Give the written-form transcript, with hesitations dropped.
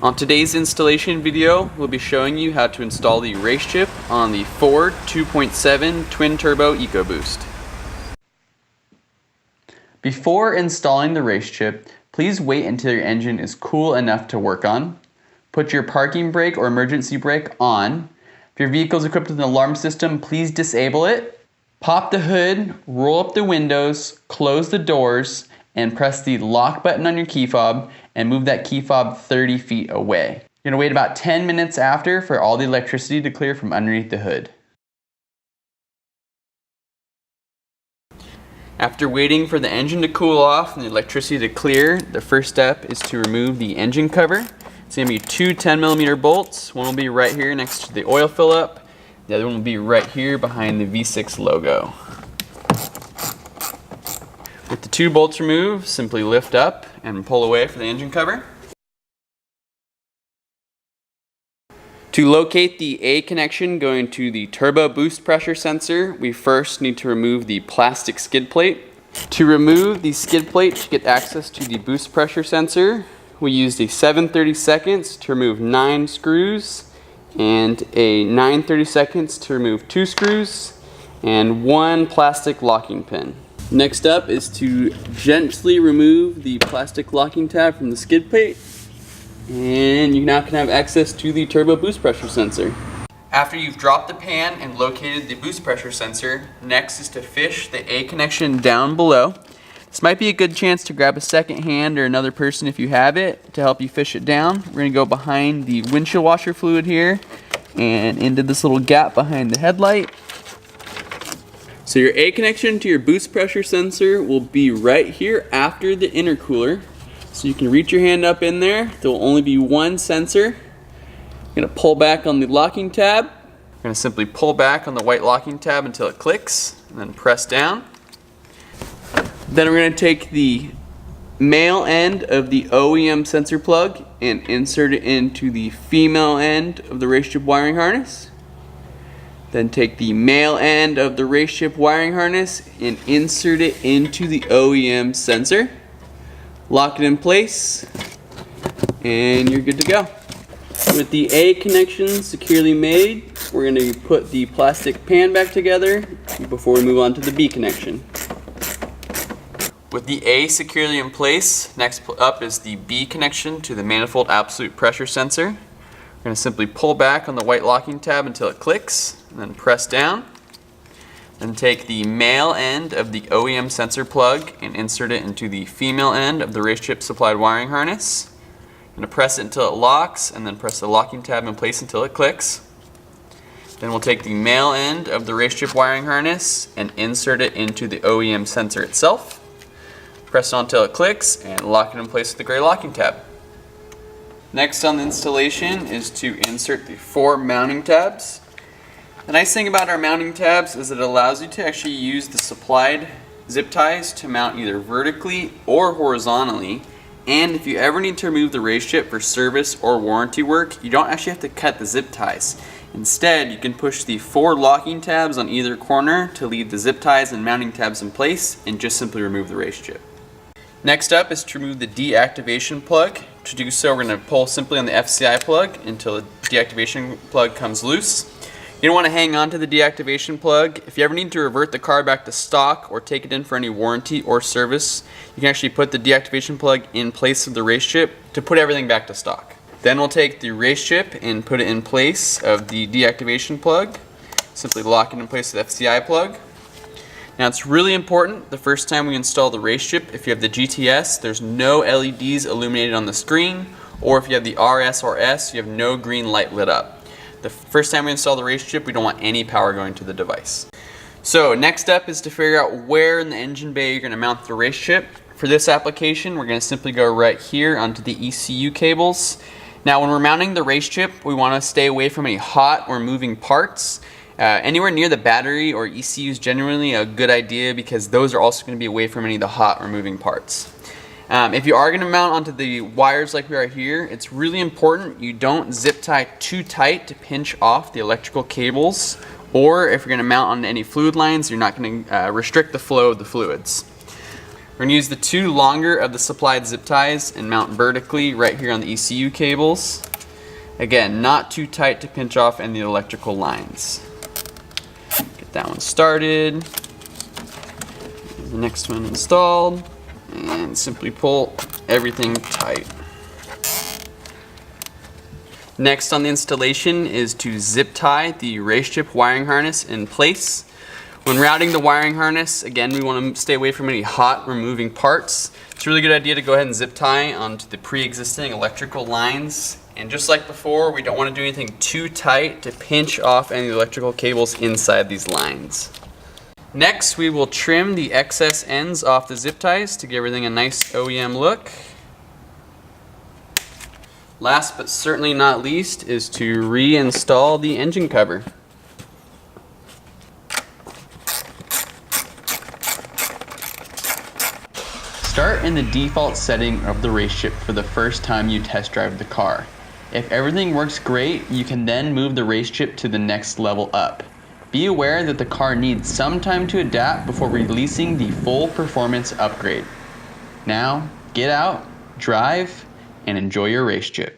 On today's installation video, we'll be showing you how to install the RaceChip on the Ford 2.7 Twin Turbo EcoBoost. Before installing the RaceChip, please wait until your engine is cool enough to work on. Put your parking brake or emergency brake on. If your vehicle is equipped with an alarm system, please disable it. Pop the hood, roll up the windows, close the doors, and press the lock button on your key fob and move that key fob 30 feet away. You're going to wait about 10 minutes after for all the electricity to clear from underneath the hood. After waiting for the engine to cool off and the electricity to clear, the first step is to remove the engine cover. It's going to be two 10mm bolts. One will be right here next to the oil fill up. The other one will be right here behind the V6 logo. With the two bolts removed, simply lift up and pull away for the engine cover. To locate the A connection going to the turbo boost pressure sensor, we first need to remove the plastic skid plate. To remove the skid plate to get access to the boost pressure sensor, we used a 7/32 to remove 9 screws and a 9/32 to remove 2 screws and 1 plastic locking pin. Next up is to gently remove the plastic locking tab from the skid plate, and you now can have access to the turbo boost pressure sensor. After you've dropped the pan and located the boost pressure sensor, next is to fish the A connection down below. This might be a good chance to grab a second hand or another person if you have it to help you fish it down. We're going to go behind the windshield washer fluid here and into this little gap behind the headlight. So your A connection to your boost pressure sensor will be right here after the intercooler. So you can reach your hand up in there. There will only be one sensor. You're going to pull back on the locking tab. You're going to simply pull back on the white locking tab until it clicks, and then press down. Then we're going to take the male end of the OEM sensor plug and insert it into the female end of the RaceChip wiring harness. Then take the male end of the RaceChip wiring harness and insert it into the OEM sensor. Lock it in place, and you're good to go. With the A connection securely made, we're going to put the plastic pan back together before we move on to the B connection. With the A securely in place, next up is the B connection to the manifold absolute pressure sensor. We're going to simply pull back on the white locking tab until it clicks, and then press down. Then take the male end of the OEM sensor plug and insert it into the female end of the RaceChip supplied wiring harness. I'm going to press it until it locks, and then press the locking tab in place until it clicks. Then we'll take the male end of the RaceChip wiring harness and insert it into the OEM sensor itself. Press it on until it clicks and lock it in place with the gray locking tab. Next on the installation is to insert the 4 mounting tabs. The nice thing about our mounting tabs is it allows you to actually use the supplied zip ties to mount either vertically or horizontally. And if you ever need to remove the RaceChip for service or warranty work, you don't actually have to cut the zip ties. Instead, you can push the 4 locking tabs on either corner to leave the zip ties and mounting tabs in place and just simply remove the RaceChip. Next up is to remove the deactivation plug. To do so, we're going to pull simply on the FCI plug until the deactivation plug comes loose. You don't want to hang on to the deactivation plug. If you ever need to revert the car back to stock or take it in for any warranty or service, you can actually put the deactivation plug in place of the RaceChip to put everything back to stock. Then we'll take the RaceChip and put it in place of the deactivation plug. Simply lock it in place with the FCI plug. Now it's really important the first time we install the RaceChip, if you have the GTS, there's no LEDs illuminated on the screen, or if you have the RS or S, you have no green light lit up. The first time we install the RaceChip, we don't want any power going to the device. So next up is to figure out where in the engine bay you're going to mount the RaceChip. For this application, we're going to simply go right here onto the ECU cables. Now when we're mounting the RaceChip, we want to stay away from any hot or moving parts. Anywhere near the battery or ECU is generally a good idea because those are also going to be away from any of the hot or moving parts. If you are going to mount onto the wires like we are here, it's really important you don't zip tie too tight to pinch off the electrical cables, or if you're going to mount on any fluid lines, you're not going to restrict the flow of the fluids. We're going to use the two longer of the supplied zip ties and mount vertically right here on the ECU cables. Again, not too tight to pinch off any electrical lines. Get that one started. The next one installed. And simply pull everything tight. Next on the installation is to zip tie the RaceChip wiring harness in place. When routing the wiring harness, again, we want to stay away from any hot removing parts. It's a really good idea to go ahead and zip tie onto the pre-existing electrical lines. And just like before, we don't want to do anything too tight to pinch off any electrical cables inside these lines. Next, we will trim the excess ends off the zip ties to give everything a nice OEM look. Last but certainly not least is to reinstall the engine cover. Start in the default setting of the RaceChip for the first time you test drive the car. If everything works great, you can then move the RaceChip to the next level up. Be aware that the car needs some time to adapt before releasing the full performance upgrade. Now, get out, drive, and enjoy your RaceChip.